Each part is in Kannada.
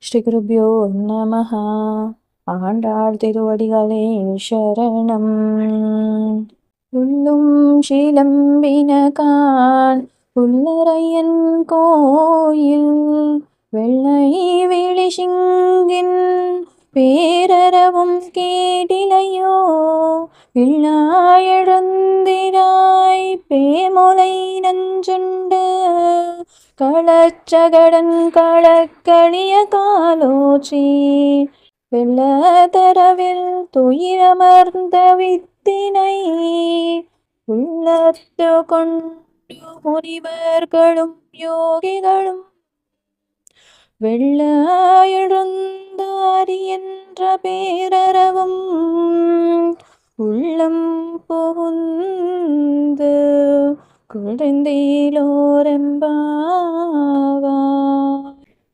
ஸ்ரீ குருப்யோ நமஹ. ஆண்டாள் திருவடிகளே சரணம். உள்ளும் சிலம்பினகான் புல்லரையன் கோயில் வெள்ளை விழிசிங்கின் பேரறவும் கேடிலையோ வில்லாயெழுந்திராய் பேமுலை நஞ்சுண்டு களச்சகடன் களக்களிய காலோச்சி வெள்ளத்தரவில் துயிரமர்ந்த வித்தினை உள்ளத்து கொண்டு முனிவர்களும் யோகிகளும் வெள்ள எழுந்தாரி என்ற பேரறவும் உள்ளம் புகுந்து ಕುಳಿಂದಿಲೋರೆಂಬಾವ.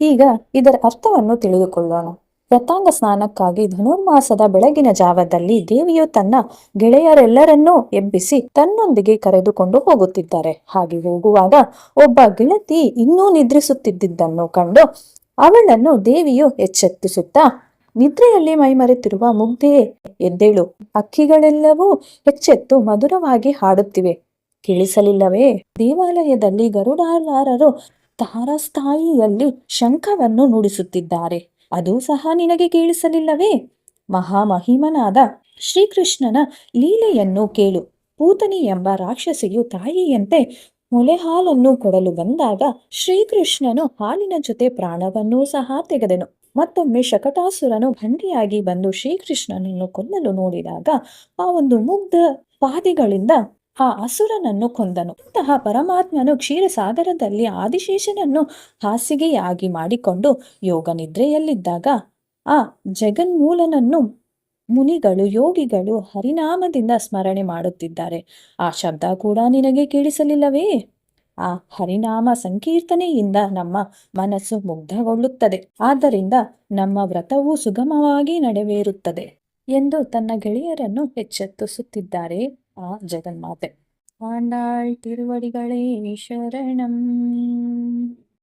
ಈಗ ಇದರ ಅರ್ಥವನ್ನು ತಿಳಿದುಕೊಳ್ಳೋಣ. ವ್ರತಾಂಗ ಸ್ನಾನಕ್ಕಾಗಿ ಧನುರ್ಮಾಸದ ಬೆಳಗಿನ ಜಾವದಲ್ಲಿ ದೇವಿಯು ತನ್ನ ಗೆಳೆಯರೆಲ್ಲರನ್ನೂ ಎಬ್ಬಿಸಿ ತನ್ನೊಂದಿಗೆ ಕರೆದುಕೊಂಡು ಹೋಗುತ್ತಿದ್ದಾರೆ. ಹಾಗೆ ಹೋಗುವಾಗ ಒಬ್ಬ ಗೆಳತಿ ಇನ್ನೂ ನಿದ್ರಿಸುತ್ತಿದ್ದುದನ್ನು ಕಂಡು ಅವಳನ್ನು ದೇವಿಯು ಎಚ್ಚೆತ್ತಿಸುತ್ತಾ, ನಿದ್ರೆಯಲ್ಲಿ ಮೈಮರೆತಿರುವ ಮುಗ್ಧೆಯೇ ಎದ್ದೇಳು, ಹಕ್ಕಿಗಳೆಲ್ಲವೂ ಎಚ್ಚೆತ್ತು ಮಧುರವಾಗಿ ಹಾಡುತ್ತಿವೆ, ಕೇಳಿಸಲಿಲ್ಲವೇ? ದೇವಾಲಯದಲ್ಲಿ ಗರುಡಾರರು ತಾರಸ್ಥಾಯಿಯಲ್ಲಿ ಶಂಖವನ್ನು ನುಡಿಸುತ್ತಿದ್ದಾರೆ, ಅದು ಸಹ ನಿನಗೆ ಕೇಳಿಸಲಿಲ್ಲವೇ? ಮಹಾಮಹಿಮನಾದ ಶ್ರೀಕೃಷ್ಣನ ಲೀಲೆಯನ್ನು ಕೇಳು. ಪೂತನಿ ಎಂಬ ರಾಕ್ಷಸಿಯು ತಾಯಿಯಂತೆ ಮೊಲೆ ಹಾಲನ್ನು ಕೊಡಲು ಬಂದಾಗ ಶ್ರೀಕೃಷ್ಣನು ಹಾಲಿನ ಜೊತೆ ಪ್ರಾಣವನ್ನೂ ಸಹ ತೆಗೆದನು. ಮತ್ತೊಮ್ಮೆ ಶಕಟಾಸುರನು ಬಂಡಿಯಾಗಿ ಬಂದು ಶ್ರೀಕೃಷ್ಣನನ್ನು ಕೊಲ್ಲಲು ನೋಡಿದಾಗ ಆ ಒಂದು ಮುಗ್ಧ ಪಾದಿಗಳಿಂದ ಆ ಅಸುರನನ್ನು ಕೊಂದನು. ಇಂತಹ ಪರಮಾತ್ಮನು ಕ್ಷೀರಸಾಗರದಲ್ಲಿ ಆದಿಶೇಷನನ್ನು ಹಾಸಿಗೆಯಾಗಿ ಮಾಡಿಕೊಂಡು ಯೋಗ ನಿದ್ರೆಯಲ್ಲಿದ್ದಾಗ ಆ ಜಗನ್ಮೂಲನನ್ನು ಮುನಿಗಳು ಯೋಗಿಗಳು ಹರಿನಾಮದಿಂದ ಸ್ಮರಣೆ ಮಾಡುತ್ತಿದ್ದಾರೆ. ಆ ಶಬ್ದ ಕೂಡ ನಿನಗೆ ಕೇಳಿಸಲಿಲ್ಲವೇ? ಆ ಹರಿನಾಮ ಸಂಕೀರ್ತನೆಯಿಂದ ನಮ್ಮ ಮನಸ್ಸು ಮುಗ್ಧಗೊಳ್ಳುತ್ತದೆ. ಆದ್ದರಿಂದ ನಮ್ಮ ವ್ರತವು ಸುಗಮವಾಗಿ ನಡೆವೇರುತ್ತದೆ ಎಂದು ತನ್ನ ಗೆಳೆಯರನ್ನು ಎಚ್ಚೆತ್ತಿಸುತ್ತಿದ್ದಾರೆ ಆ ಜಗನ್ಮಾತೆ. ಆಂಡಾಳ್ ತಿರುವಡಿಗಳೇ ಶರಣಂ.